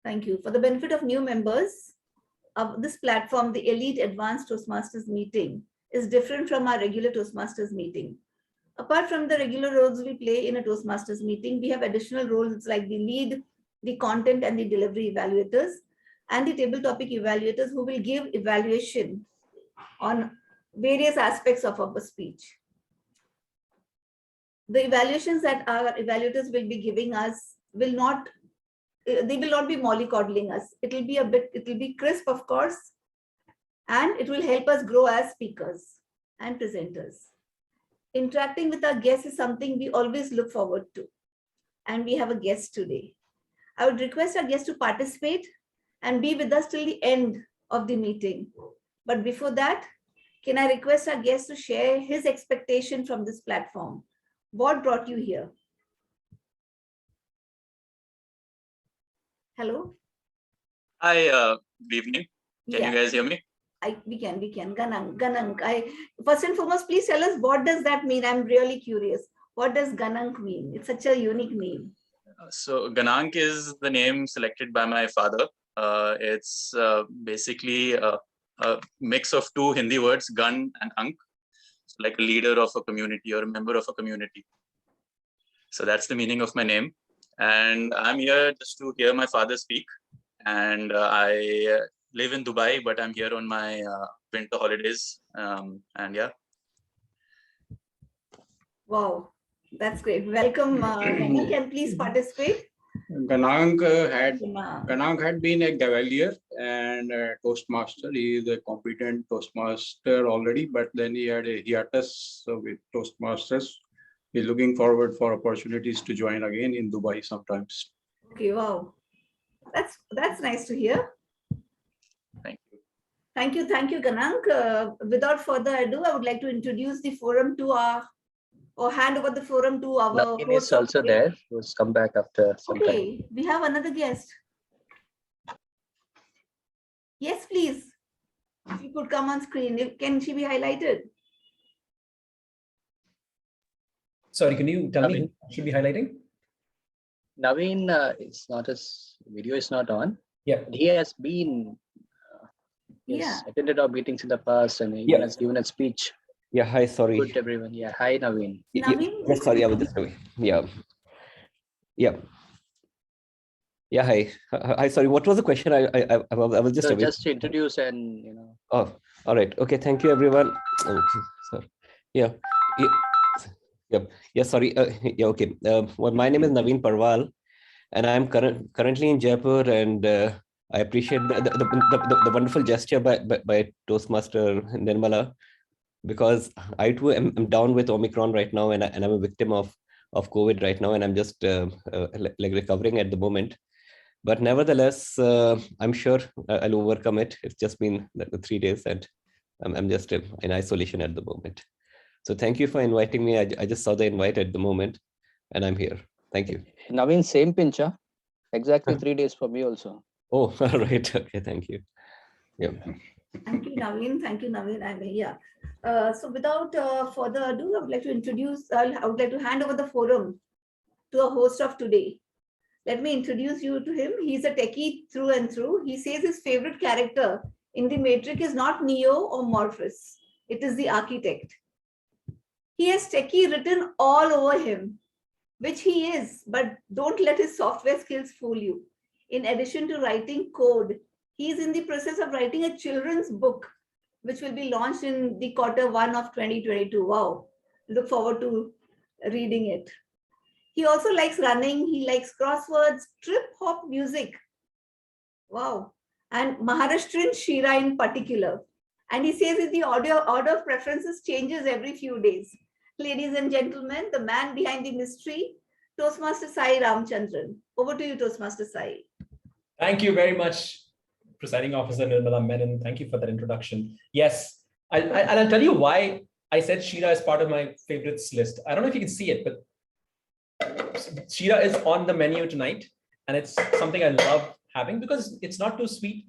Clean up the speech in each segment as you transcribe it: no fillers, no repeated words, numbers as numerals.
Thank you. For the benefit of new members of this platform, the Elite Advanced Toastmasters meeting is different from our regular Toastmasters meeting. Apart from the regular roles we play in a Toastmasters meeting, we have additional roles like the lead, the content and the delivery evaluators, and the table topic evaluators who will give evaluation on various aspects of our speech. The evaluations that our evaluators will be giving us will not be mollycoddling us. It will be crisp, of course, and it will help us grow as speakers and presenters. Interacting with our guests is something we always look forward to. And we have a guest today. I would request our guest to participate and be with us till the end of the meeting. But before that, can I request our guest to share his expectation from this platform? What brought you here? Hello? Hi, good evening. Can you guys hear me? We can. Ganank. First and foremost, please tell us, what does that mean? I'm really curious. What does Ganank mean? It's such a unique name. So Ganank is the name selected by my father. It's basically a mix of two Hindi words, Gan and Ank. So like a leader of a community or a member of a community. So that's the meaning of my name. And I'm here just to hear my father speak. And I live in Dubai, but I'm here on my winter holidays. And yeah. Wow, that's great. Welcome, Ganank, and please participate. Ganank had been a Cavalier and a Toastmaster. He is a competent Toastmaster already, but then he had a hiatus with Toastmasters. He's looking forward for opportunities to join again in Dubai sometimes. Okay, wow. That's nice to hear. Thank you. Thank you, Ganank. Without further ado, I would like to introduce the forum to hand over the forum to our Naveen is also there, who's come back after some time. Okay, we have another guest. Yes, please. If you could come on screen, can she be highlighted? Sorry, can you tell me who should be highlighting? Naveen, it's not his video is not on. Yeah. He has been attended our meetings in the past and he has given a speech. Yeah, hi, sorry. Good everyone. Yeah, hi Naveen. Naveen? Sorry, I was just away. Yeah, hi. Hi, sorry, what was the question? I was just away. Just to introduce and Oh, all right. Okay, thank you, everyone. Oh, sorry. Yeah, sorry. Okay. Well, my name is Naveen Parwal, and I'm currently in Jaipur, and I appreciate the wonderful gesture by Toastmaster Nirmala, because I too am down with Omicron right now, and I'm a victim of COVID right now, and I'm just like recovering at the moment. But nevertheless, I'm sure I'll overcome it. It's just been 3 days, and I'm just in isolation at the moment. So thank you for inviting me. I just saw the invite at the moment, and I'm here. Thank you. Naveen, same pincha. Exactly 3 days for me also. Oh, all right. Okay, thank you. Yeah. Thank you, Naveen. Thank you, Naveen. I'm here. So without further ado, I would like to hand over the forum to a host of today. Let me introduce you to him. He's a techie through and through. He says his favorite character in the Matrix is not Neo or Morpheus. It is the architect. He has techie written all over him, which he is, but don't let his software skills fool you. In addition to writing code, he is in the process of writing a children's book, which will be launched in the Q1 of 2022. Wow. Look forward to reading it. He also likes running. He likes crosswords, trip-hop music. Wow. And Maharashtrian Shira in particular. And he says that the order of preferences changes every few days. Ladies and gentlemen, the man behind the mystery, Toastmaster Sai Ramchandran. Over to you, Toastmaster Sai. Thank you very much, Presiding Officer Nirmala Menon. Thank you for that introduction. Yes, I'll tell you why I said Shira is part of my favorites list. I don't know if you can see it, but Shira is on the menu tonight, and it's something I love having because it's not too sweet.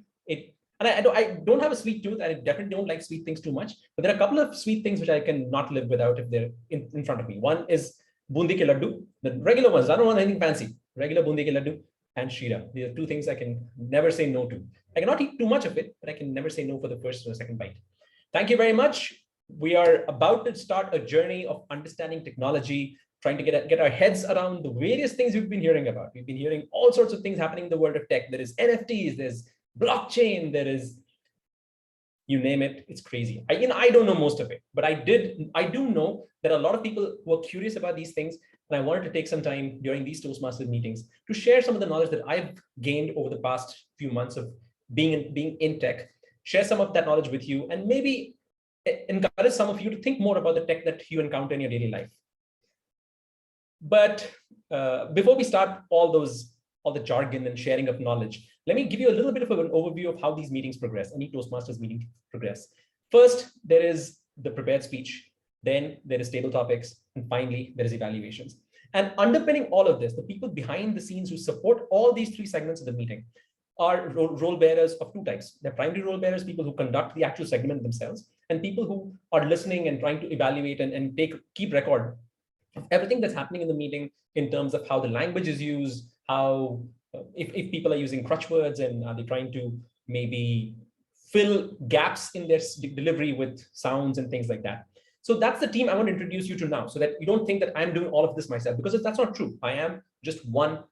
I don't have a sweet tooth, and I definitely don't like sweet things too much. But there are a couple of sweet things which I can not live without if they're in front of me. One is bundi ke laddu, the regular ones. I don't want anything fancy. Regular bundi ke laddu. and Shira. These are two things I can never say no to. I cannot eat too much of it, but I can never say no for the first or the second bite. Thank you very much. We are about to start a journey of understanding technology, trying to get our heads around the various things we've been hearing about. We've been hearing all sorts of things happening in the world of tech. There is NFTs, there's blockchain, there is, you name it, it's crazy. I don't know most of it, but I do know that a lot of people who are curious about these things, and I wanted to take some time during these Toastmasters meetings to share some of the knowledge that I've gained over the past few months of being in tech, share some of that knowledge with you, and maybe encourage some of you to think more about the tech that you encounter in your daily life. But before we start all the jargon and sharing of knowledge, let me give you a little bit of an overview of how these meetings progress, any Toastmasters meeting progress. First, there is the prepared speech, then there is table topics, and finally, there is evaluations. And underpinning all of this, the people behind the scenes who support all these three segments of the meeting are role bearers of two types. They're primary role bearers, people who conduct the actual segment themselves, and people who are listening and trying to evaluate and keep record of everything that's happening in the meeting in terms of how the language is used, how if people are using crutch words and are they trying to maybe fill gaps in their delivery with sounds and things like that. So that's the team I want to introduce you to now, so that you don't think that I'm doing all of this myself, because that's not true. I am just one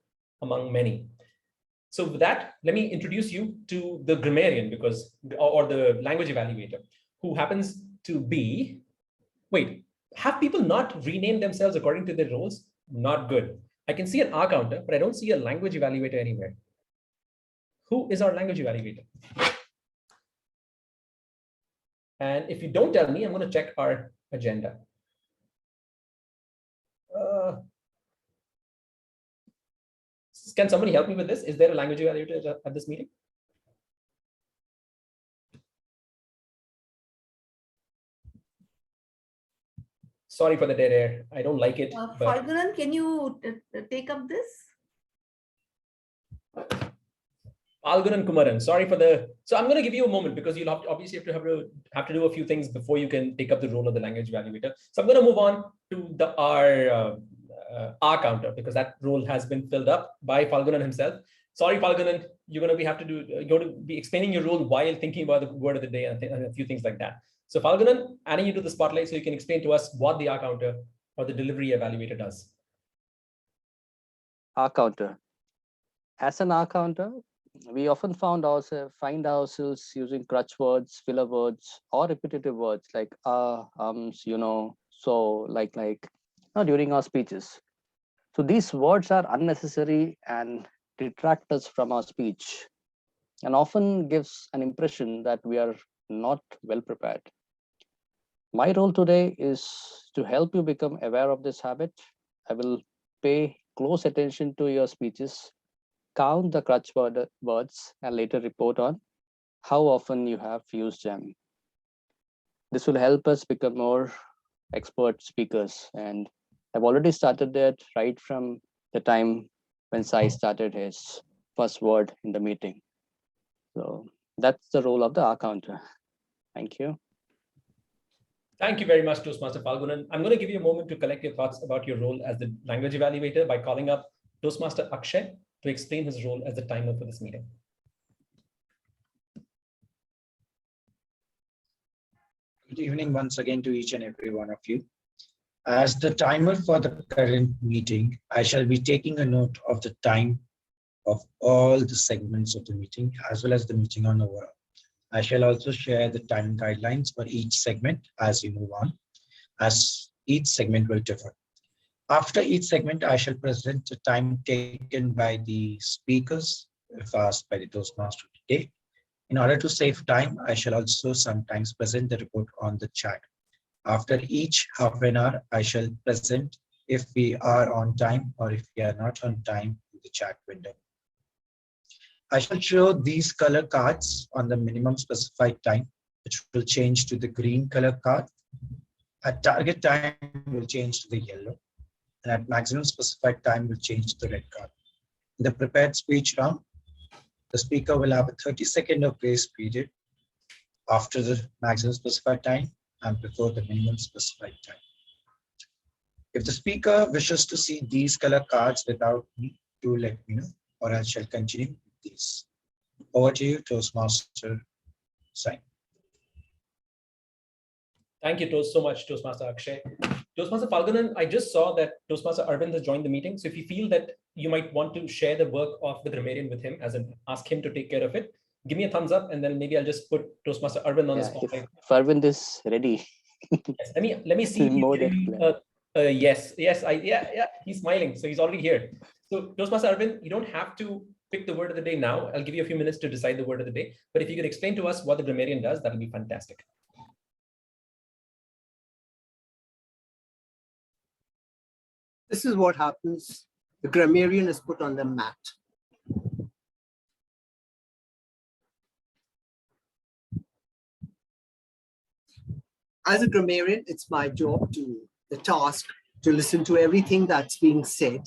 among many. So with that, let me introduce you to the grammarian, or the language evaluator, who happens to be, wait, have people not renamed themselves according to their roles? Not good. I can see an R counter, but I don't see a language evaluator anywhere. Who is our language evaluator? And if you don't tell me, I'm going to check our agenda. Can somebody help me with this? Is there a language evaluator at this meeting? Sorry for the dead air. I don't like it. Falgunan, can you take up this? Falgunan Kumaran, sorry for the. So I'm going to give you a moment, because you'll obviously have to do a few things before you can take up the role of the language evaluator. So I'm going to move on to our R counter, because that role has been filled up by Falgunan himself. Sorry, Falgunan, you're going to be explaining your role while thinking about the word of the day and a few things like that. So Falgunan, adding you to the spotlight so you can explain to us what the R counter or the delivery evaluator does. R counter. As an R counter, we often find ourselves using crutch words, filler words, or repetitive words like so, like during our speeches. So these words are unnecessary and detract us from our speech, and often gives an impression that we are not well prepared. My role today is to help you become aware of this habit. I will pay close attention to your speeches, count the crutch words, and later report on how often you have used them. This will help us become more expert speakers, and I've already started that right from the time when Sai started his first word in the meeting. So that's the role of the R counter. Thank you. Thank you very much, Toastmaster Falgunan. I'm going to give you a moment to collect your thoughts about your role as the language evaluator by calling up Toastmaster Akshay to explain his role as the timer for this meeting. Good evening once again to each and every one of you. As the timer for the current meeting, I shall be taking a note of the time of all the segments of the meeting, as well as the meeting on overall. I shall also share the time guidelines for each segment as we move on, as each segment will differ. After each segment, I shall present the time taken by the speakers, if asked by the Toastmaster today. In order to save time, I shall also sometimes present the report on the chat. After each half an hour, I shall present if we are on time or if we are not on time in the chat window. I shall show these color cards on the minimum specified time, which will change to the green color card. At target time will change to the yellow, and at maximum specified time will change to the red card. In the prepared speech round, the speaker will have a 30-second of grace period after the maximum specified time and before the minimum specified time. If the speaker wishes to see these color cards without me, do let me know. or I shall continue with this. Over to you, Toastmaster Simon. Thank you so much, Toastmaster Akshay. Toastmaster Falgunan, I just saw that Toastmaster Arvind has joined the meeting. So if you feel that you might want to share the work of the grammarian with him, as in ask him to take care of it, give me a thumbs up, and then maybe I'll just put Toastmaster Arvind on the spotlight. If Arvind is ready. Yes, let me see. Yes, he's smiling, so he's already here. So Toastmaster Arvind, you don't have to pick the word of the day now. I'll give you a few minutes to decide the word of the day. But if you could explain to us what the grammarian does, that'll be fantastic. This is what happens. The grammarian is put on the mat. As a grammarian, it's my job the task to listen to everything that's being said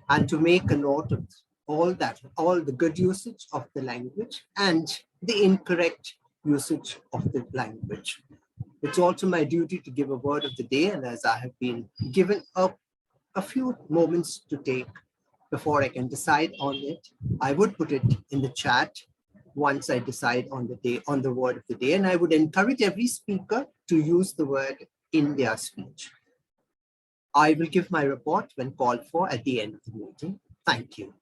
and to make a note of all the good usage of the language and the incorrect usage of the language. It's also my duty to give a word of the day, and as I have been given a few moments to take before I can decide on it, I would put it in the chat once I decide on the word of the day, and I would encourage every speaker to use the word in their speech. I will give my report when called for at the end of the meeting. Thank you.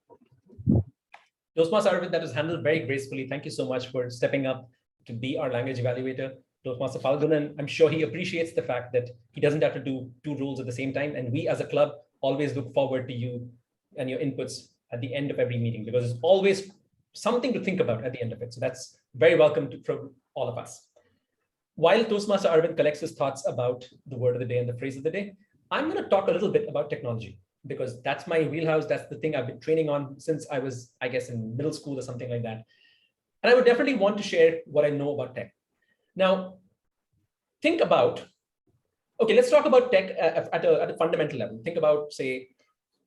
Toastmaster Arvind, that was handled very gracefully. Thank you so much for stepping up to be our language evaluator. Toastmaster Falgunan, I'm sure he appreciates the fact that he doesn't have to do two roles at the same time. And we as a club always look forward to you and your inputs at the end of every meeting, because it's always something to think about at the end of it. So that's very welcome from all of us. While Toastmaster Arvind collects his thoughts about the word of the day and the phrase of the day, I'm going to talk a little bit about technology, because that's my wheelhouse. That's the thing I've been training on since I was, I guess, in middle school or something like that. And I would definitely want to share what I know about tech. Now, think about, okay, let's talk about tech at a fundamental level. Think about, say,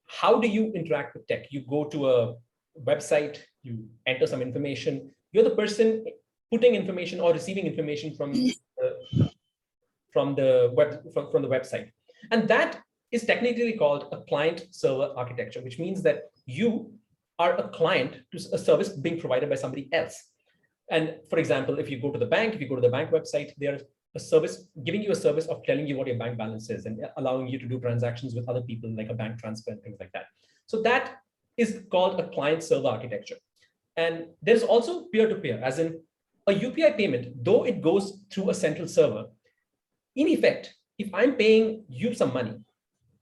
how do you interact with tech? You go to a website, you enter some information, you're the person putting information or receiving information from the website. And that is technically called a client-server architecture, which means that you are a client to a service being provided by somebody else. And for example, if you go to the bank, website, they are a service giving you a service of telling you what your bank balance is and allowing you to do transactions with other people, like a bank transfer and things like that. So that is called a client-server architecture. And there's also peer-to-peer, as in a UPI payment, though it goes through a central server, in effect, if I'm paying you some money,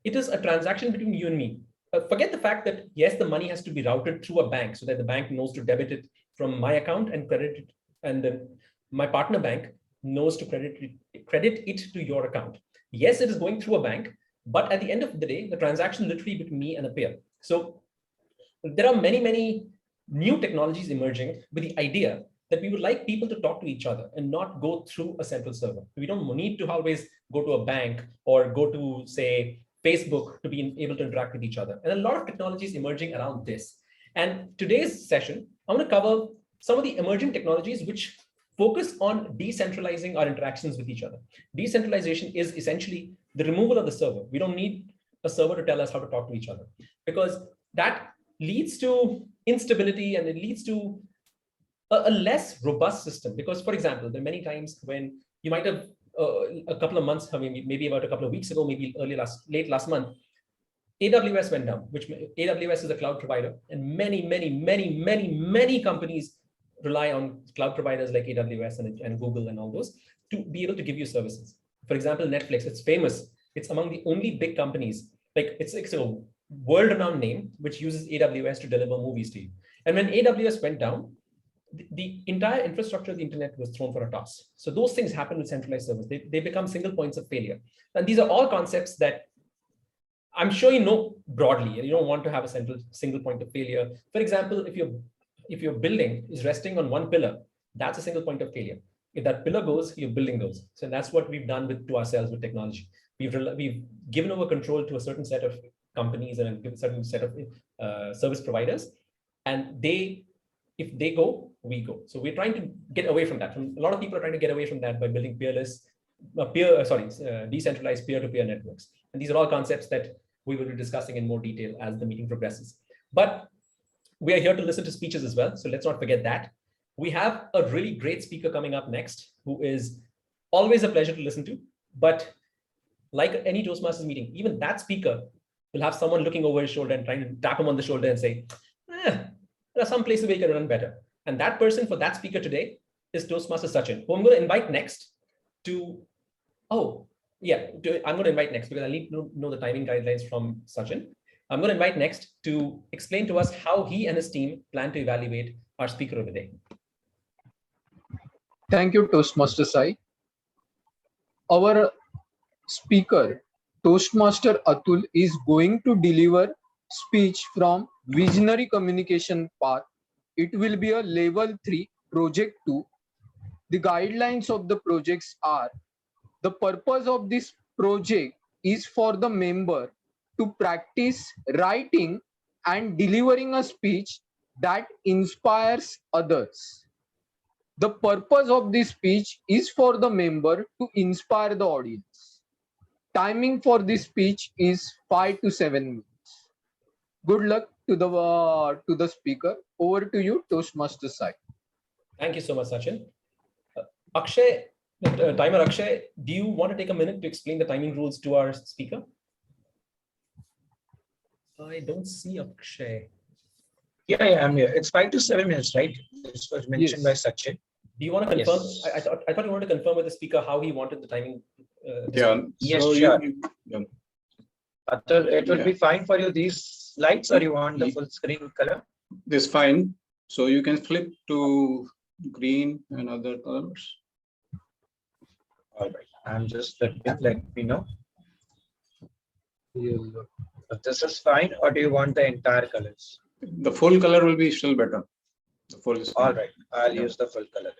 it is a transaction between you and me. Forget the fact that, yes, the money has to be routed through a bank so that the bank knows to debit it from my account and credit it, and then my partner bank knows to credit it to your account. Yes, it is going through a bank, but at the end of the day, the transaction literally between me and a peer. So there are many, many new technologies emerging with the idea that we would like people to talk to each other and not go through a central server. We don't need to always go to a bank or go to, say, Facebook to be able to interact with each other. And a lot of technologies emerging around this. And today's session, I'm going to cover some of the emerging technologies which focus on decentralizing our interactions with each other. Decentralization is essentially the removal of the server. We don't need a server to tell us how to talk to each other, because that leads to instability and it leads to a less robust system. Because, for example, there are many times when you might have a couple of months, I mean, maybe about a couple of weeks ago, maybe late last month, AWS went down, which AWS is a cloud provider, and many companies rely on cloud providers like AWS and Google and all those to be able to give you services. For example, Netflix, it's famous. It's among the only big companies, like it's a world-renowned name, which uses AWS to deliver movies to you. And when AWS went down, the entire infrastructure of the internet was thrown for a toss. So those things happen with centralized servers. They become single points of failure. And these are all concepts that I'm sure you know broadly, and you don't want to have a single point of failure. For example, if your building is resting on one pillar, that's a single point of failure. If that pillar goes, your building goes. So that's what we've done to ourselves with technology. We've given over control to a certain set of companies and a certain set of service providers, and if they go, we go. So we're trying to get away from that. A lot of people are trying to get away from that by building decentralized peer-to-peer networks. And these are all concepts that we will be discussing in more detail as the meeting progresses. But we are here to listen to speeches as well. So let's not forget that. We have a really great speaker coming up next, who is always a pleasure to listen to. But like any Toastmasters meeting, even that speaker will have someone looking over his shoulder and trying to tap him on the shoulder and say, there are some places where you can run better. And that person for that speaker today is Toastmaster Sachin, who I'm going to invite next to, I'm going to invite next because I need to know the timing guidelines from Sachin. I'm going to invite next to explain to us how he and his team plan to evaluate our speaker of the day. Thank you, Toastmaster Sai. Our speaker, Toastmaster Atul, is going to deliver speech from Visionary Communication Path. It will be a level 3 project 2. The guidelines of the projects are: the purpose of this project is for the member to practice writing and delivering a speech that inspires others. The purpose of this speech is for the member to inspire the audience. Timing for this speech is 5 to 7 minutes. Good luck to the speaker. Over to you, Toastmaster Sai. Thank you so much, Sachin. Akshay, timer Akshay, do you want to take a minute to explain the timing rules to our speaker? I don't see Akshay. Yeah, I'm here. It's 5 to 7 minutes, right? This was mentioned by Sachin. Do you want to confirm? Yes. I thought you wanted to confirm with the speaker how he wanted the timing. Yes, so sure. yeah. Atul, it will Yeah. be fine for you, these lights, or you want the full screen color? This is fine. So you can flip to green and other colors. All right. I'm just let me know. If this is fine, or do you want the entire colors? The full color will be still better. The full screen. All right. I'll Yeah. use the full color.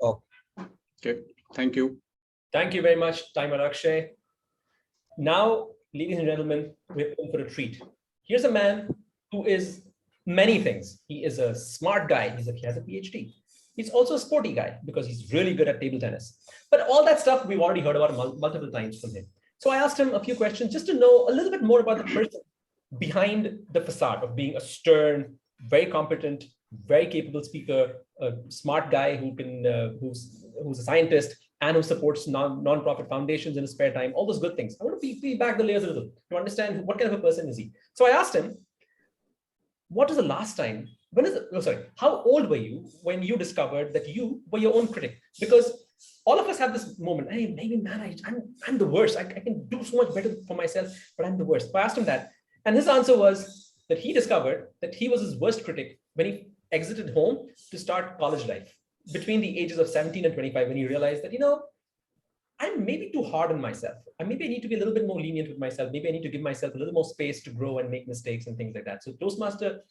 Okay. Thank you. Thank you very much, timer Akshay. Now, ladies and gentlemen, we're in for a treat. Here's a man who is many things. He is a smart guy. He has a PhD. He's also a sporty guy because he's really good at table tennis. But all that stuff we've already heard about multiple times from him. So I asked him a few questions just to know a little bit more about the person behind the facade of being a stern, very competent, very capable speaker, a smart guy who's a scientist and who supports non-profit foundations in his spare time, all those good things. I want to peel back the layers a little to understand what kind of a person is he. So I asked him, what was the last time, how old were you when you discovered that you were your own critic? Because all of us have this moment, hey, maybe man, I'm the worst. I can do so much better for myself, but I'm the worst. So I asked him that. And his answer was that he discovered that he was his worst critic when he exited home to start college life between the ages of 17 and 25, when he realized that, I'm maybe too hard on myself. Maybe I need to be a little bit more lenient with myself. Maybe I need to give myself a little more space to grow and make mistakes and things like that. So Toastmaster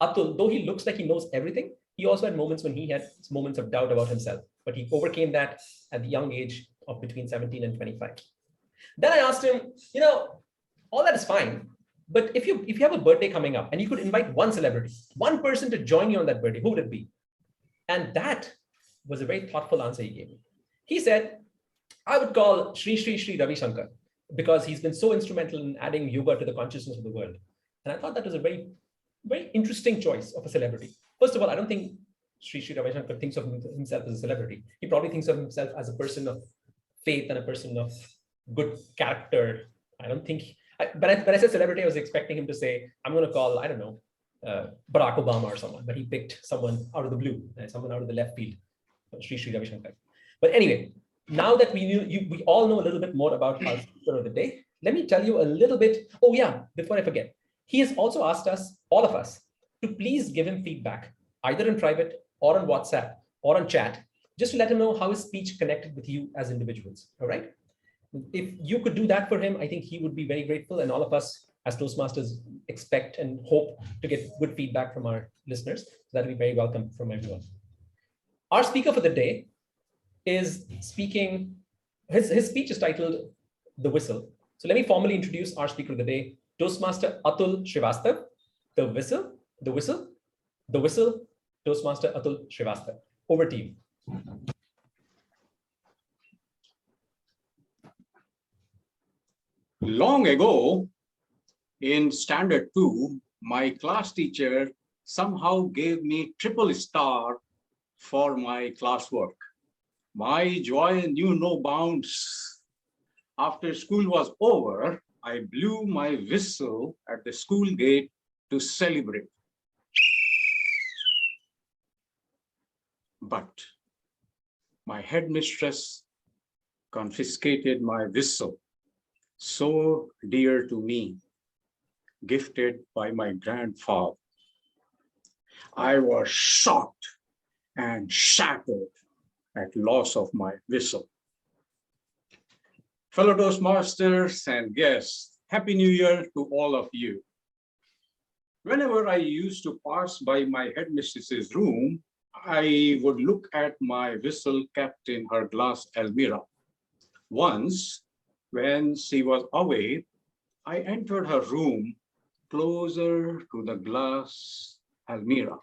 Atul, though he looks like he knows everything, he also had moments when he had moments of doubt about himself, but he overcame that at the young age of between 17 and 25. Then I asked him, all that is fine, but if you have a birthday coming up and you could invite one celebrity, one person to join you on that birthday, who would it be? And that was a very thoughtful answer he gave me. He said, I would call Sri Ravi Shankar because he's been so instrumental in adding yoga to the consciousness of the world. And I thought that was a very, very interesting choice of a celebrity. First of all, I don't think Sri Ravi Shankar thinks of himself as a celebrity. He probably thinks of himself as a person of faith and a person of good character. I don't think, when I said celebrity, I was expecting him to say, I'm going to call, I don't know, Barack Obama or someone, but he picked someone out of the blue, someone out of the left field, Sri Ravi Shankar. But anyway, now that we all know a little bit more about our speaker of the day, let me tell you a little bit. Oh yeah, before I forget, he has also asked us, all of us, to please give him feedback, either in private or on WhatsApp or on chat, just to let him know how his speech connected with you as individuals. All right. If you could do that for him, I think he would be very grateful. And all of us as Toastmasters expect and hope to get good feedback from our listeners. So that will be very welcome from everyone. Our speaker for the day is speaking, his speech is titled The Whistle. So let me formally introduce our speaker of the day, Toastmaster Atul Srivastav. The Whistle, Toastmaster Atul Srivastav. Over to you. Long ago, in Standard 2, my class teacher somehow gave me triple star for my classwork. My joy knew no bounds. After school was over, I blew my whistle at the school gate to celebrate. But my headmistress confiscated my whistle, so dear to me, gifted by my grandfather. I was shocked and shattered at loss of my whistle. Fellow Toastmasters and guests, Happy New Year to all of you. Whenever I used to pass by my headmistress's room, I would look at my whistle kept in her glass almirah. Once, when she was away, I entered her room closer to the glass almirah.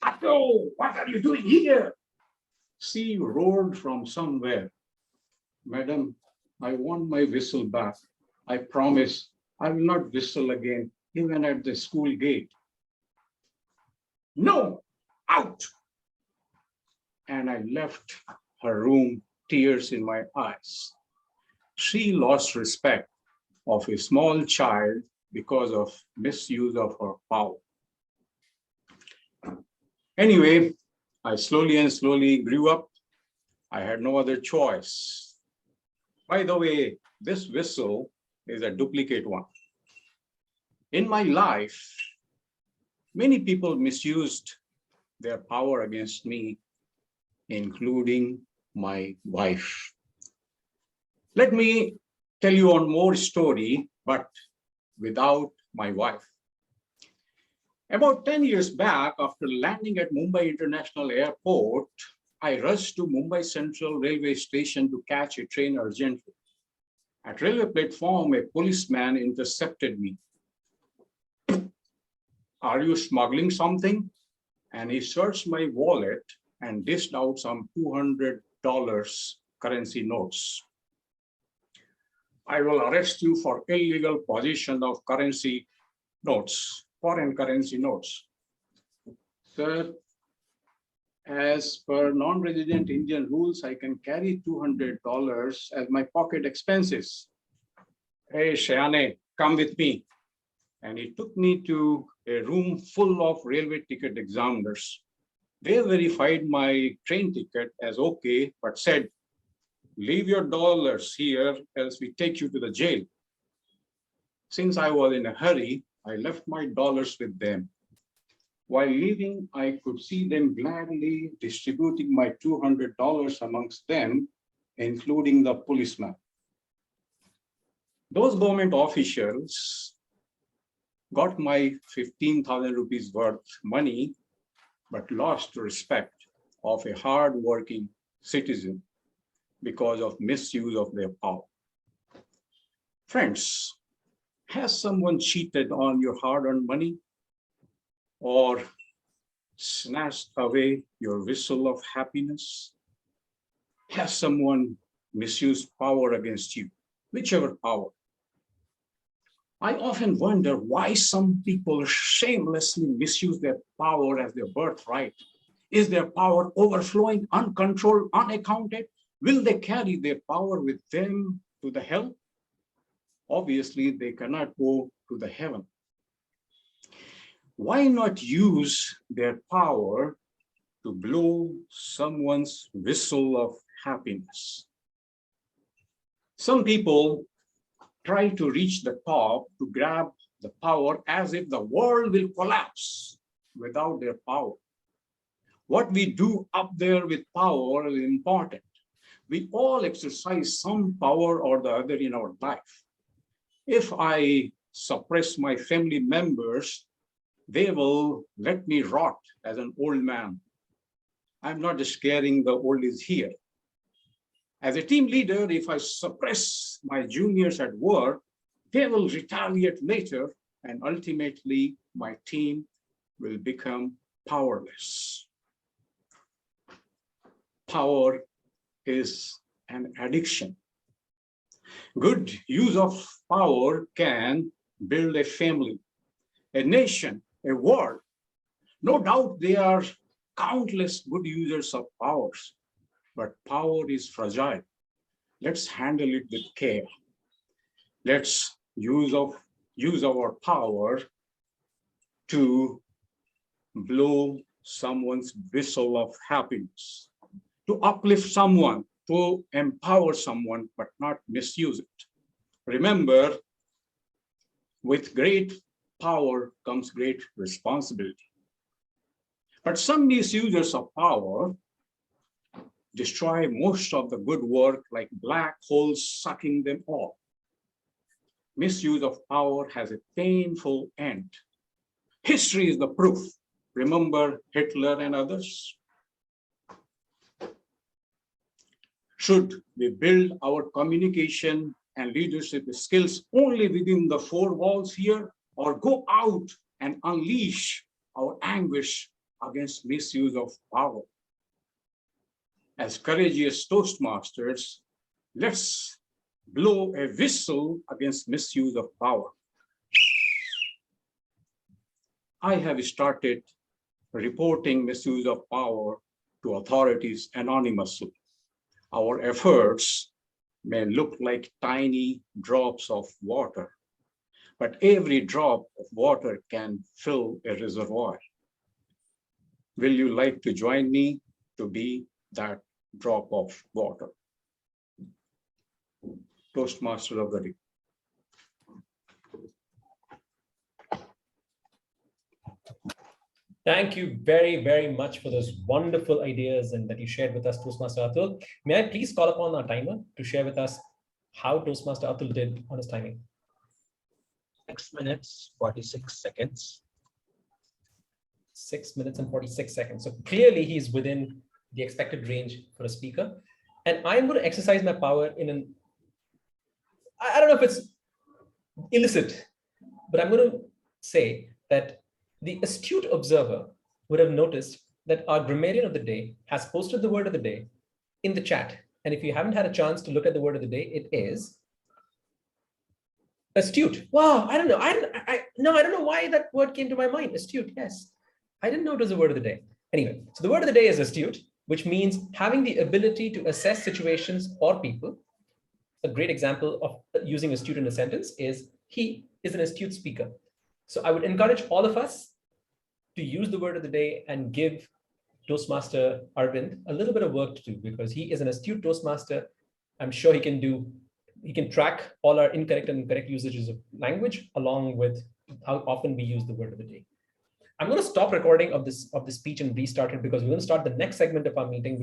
"Atto, what are you doing here?" She roared from somewhere. "Madam, I want my whistle back. I promise I will not whistle again, even at the school gate." "No, out!" And I left her room, tears in my eyes. She lost respect of a small child because of misuse of her power. Anyway, I slowly grew up. I had no other choice. By the way, this whistle is a duplicate one. In my life, many people misused their power against me, including my wife. Let me tell you one more story, but without my wife. About 10 years back, after landing at Mumbai International Airport, I rushed to Mumbai Central Railway Station to catch a train urgently. At railway platform, a policeman intercepted me. "Are you smuggling something?" And he searched my wallet and dished out some $200 currency notes. "I will arrest you for illegal possession of currency notes, foreign currency notes." "Sir, as per non-resident Indian rules, I can carry $200 as my pocket expenses." "Hey, Shayane, come with me." And he took me to a room full of railway ticket examiners. They verified my train ticket as okay, but said, "Leave your dollars here, else we take you to the jail." Since I was in a hurry, I left my dollars with them. While leaving, I could see them gladly distributing my $200 amongst them, including the policeman. Those government officials got my 15,000 rupees worth money, but lost respect of a hard-working citizen because of misuse of their power. Friends, has someone cheated on your hard-earned money or snatched away your whistle of happiness? Has someone misused power against you, whichever power? I often wonder why some people shamelessly misuse their power as their birthright. Is their power overflowing, uncontrolled, unaccounted? Will they carry their power with them to the hell? Obviously, they cannot go to the heaven. Why not use their power to blow someone's whistle of happiness? Some people try to reach the top to grab the power as if the world will collapse without their power. What we do up there with power is important. We all exercise some power or the other in our life. If I suppress my family members, they will let me rot as an old man. I'm not just scaring the oldies here. As a team leader, if I suppress my juniors at work, they will retaliate later, and ultimately my team will become powerless. Power is an addiction. Good use of power can build a family. a nation, a world. No doubt there are countless good users of powers, but power is fragile. Let's handle it with care. Let's use our power to blow someone's whistle of happiness, to uplift someone, to empower someone, but not misuse it. Remember, with great power comes great responsibility. But some misusers of power destroy most of the good work like black holes sucking them all. Misuse of power has a painful end. History is the proof. Remember Hitler and others? Should we build our communication and leadership skills only within the four walls here, or go out and unleash our anguish against misuse of power? As courageous Toastmasters, let's blow a whistle against misuse of power. I have started reporting misuse of power to authorities anonymously. Our efforts may look like tiny drops of water, but every drop of water can fill a reservoir. Will you like to join me to be that drop of water? Toastmaster of the Day. Thank you very, very much for those wonderful ideas and that you shared with us, Toastmaster Atul. May I please call upon our timer to share with us how Toastmaster Atul did on his timing? 6 minutes, 46 seconds. 6 minutes and 46 seconds. So clearly he's within the expected range for a speaker. And I'm going to exercise my power in an, I don't know if it's illicit, but I'm going to say that the astute observer would have noticed that our grammarian of the day has posted the word of the day in the chat. And if you haven't had a chance to look at the word of the day, it is astute. Wow, I don't know. I don't know why that word came to my mind. Astute, yes. I didn't know it was the word of the day. Anyway, so the word of the day is astute, which means having the ability to assess situations or people. A great example of using astute in a sentence is he is an astute speaker. So I would encourage all of us to use the word of the day and give Toastmaster Arvind a little bit of work to do, because he is an astute Toastmaster. I'm sure he can track all our incorrect and correct usages of language along with how often we use the word of the day. I'm going to stop recording of this speech and restart it because we're going to start the next segment of our meeting.